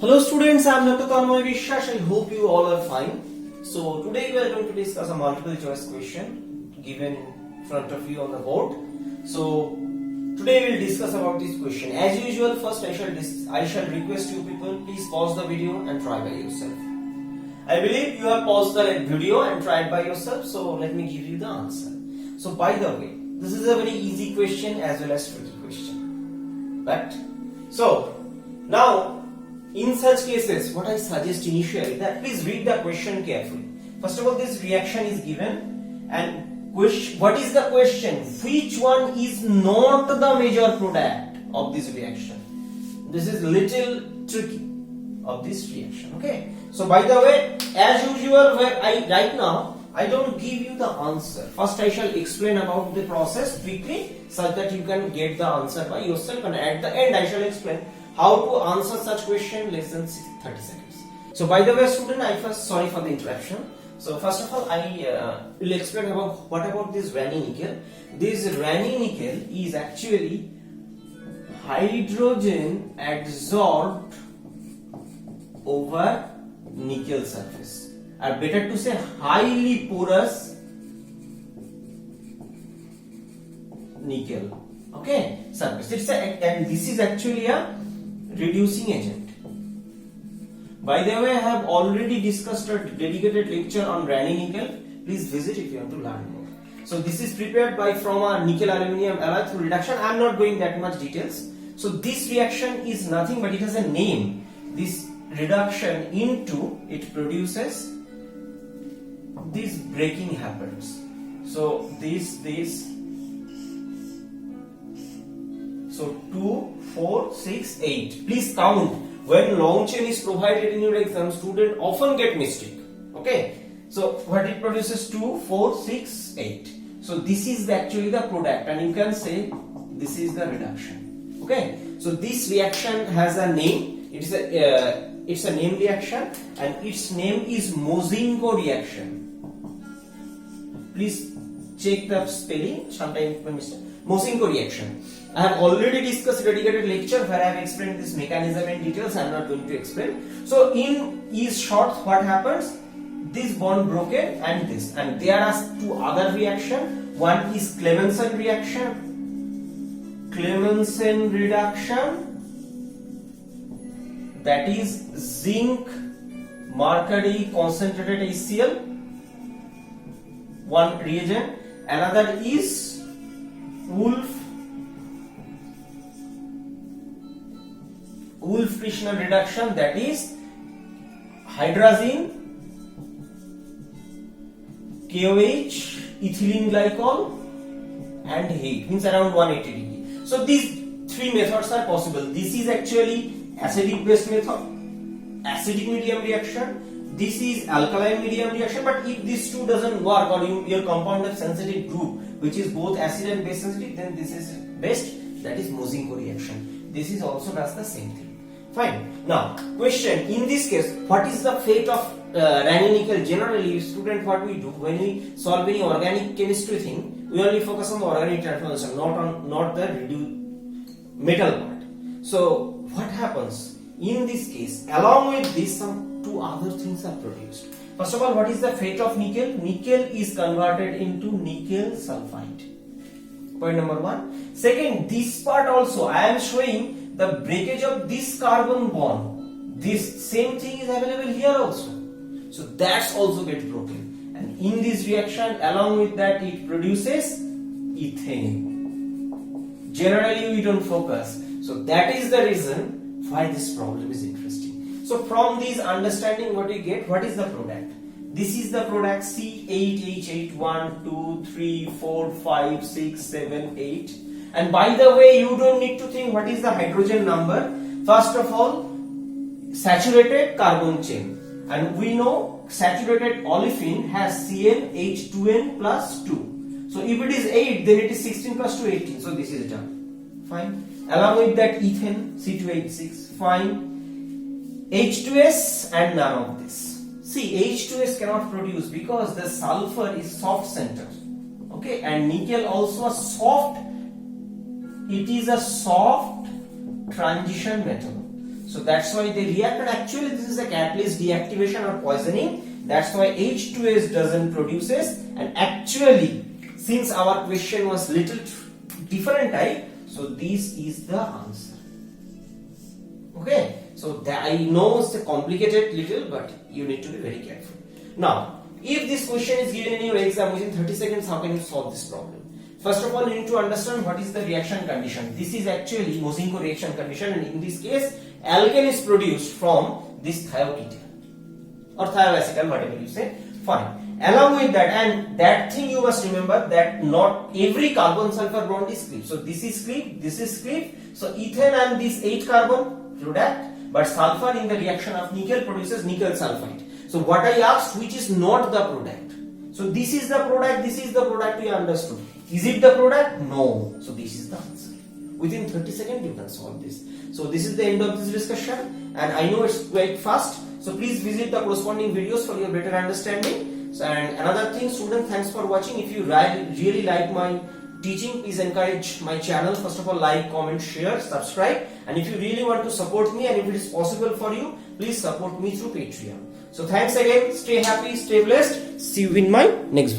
Hello students, I am Dr. Tanmay Vishwas. I hope you all are fine. So today we are going to discuss a multiple choice question given in front of you on the board. So today we will discuss about this question. As usual, first I shall request you people, please pause the video and try by yourself. I believe you have paused the video and tried by yourself, so let me give you the answer. So by the way, this is a very easy question as well as tricky question. But so now in such cases, what I suggest initially that please read the question carefully. First of all, this reaction is given and what is the question? Which one is not the major product of this reaction? This is little tricky of this reaction. Okay. So by the way, as usual, right now I don't give you the answer. First I shall explain about the process quickly so that you can get the answer by yourself, and at the end I shall explain how to answer such question less than 30 seconds. So by the way student, sorry for the interruption. So first of all I will explain about what about this Raney nickel. This Raney nickel is actually hydrogen adsorbed over nickel surface, or better to say highly porous nickel surface. And this is actually a reducing agent. By the way, I have already discussed a dedicated lecture on Raney nickel. Please visit if you want to learn more. So this is prepared from a nickel aluminium alloy through reduction. I am not going that much details. So this reaction is nothing but it has a name. This reduction into it produces this breaking happens. So so 2, 4, 6, 8. Please count. When long chain is provided in your exam, student often get mistake. Okay. So what it produces? 2, 4, 6, 8. So this is actually the product, and you can say this is the reduction. Okay. So this reaction has a name. It's a name reaction, and its name is Mozingo reaction. Please check the spelling. Sometimes by mistake. Mozingo reaction. I have already discussed a dedicated lecture where I have explained this mechanism in details. I am not going to explain. So in short, what happens? This bond broken and this, and there are two other reactions. One is Clemmensen reaction. Clemmensen reduction. That is zinc mercury concentrated HCl, one reagent. Another is Wolff-Freshnel reduction, that is hydrazine, KOH, ethylene glycol and heat, means around 180 degree. So these three methods are possible. This is actually acidic base method, acidic medium reaction. This is alkaline medium reaction. But if these two doesn't work, or your compound has sensitive group which is both acid and base sensitive, then this is best, that is Mozingo reaction. This is also does the same thing. Fine. Now question, in this case, what is the fate of Raney nickel? Generally student, what we do when we solve any organic chemistry thing, we only focus on the organic transformation, not the metal part. So what happens in this case? Along with this, some two other things are produced. First of all, what is the fate of nickel? Nickel is converted into nickel sulfide. Point number one. Second, this part also I am showing the breakage of this carbon bond. This same thing is available here also. So that's also get broken. And in this reaction, along with that, it produces ethane. Generally, we don't focus. So that is the reason why this problem is interesting. So from this understanding, what we get, what is the product? This is the product C8H8, 1, 2, 3, 4, 5, 6, 7, 8. And by the way, you don't need to think what is the hydrogen number. First of all, saturated carbon chain. And we know saturated olefin has CnH2n plus 2. So if it is 8, then it is 16 plus 2, 18. So this is done. Fine. Along with that ethane, C2H6. Fine. H2S and none of this. See, H2S cannot produce because the sulfur is soft center. Okay. And nickel also a soft. It is a soft transition metal. So that's why they react, and actually this is a catalyst deactivation or poisoning. That's why H2S doesn't produces, and actually since our question was little different type, so this is the answer. Okay, so I know it's a complicated little, but you need to be very careful. Now, if this question is given in your exam within 30 seconds, how can you solve this problem? First of all, you need to understand what is the reaction condition. This is actually Mozingo reaction condition, and in this case, alkane is produced from this thioketone or thioacetal, whatever you say. Fine. Along with that, and that thing you must remember that not every carbon sulfur bond is clipped. So this is clipped, this is clipped. So ethane and this 8 carbon product, but sulfur in the reaction of nickel produces nickel sulfide. So what I asked, which is not the product. So this is the product, this is the product, we understood. Is it the product? No. So this is the answer. Within 30 seconds you can solve this. So this is the end of this discussion, and I know it's quite fast. So please visit the corresponding videos for your better understanding. So, and another thing, student, thanks for watching. If you really like my teaching, please encourage my channel. First of all, like, comment, share, subscribe. And if you really want to support me, and if it is possible for you, please support me through Patreon. So thanks again. Stay happy, stay blessed. See you in my next video.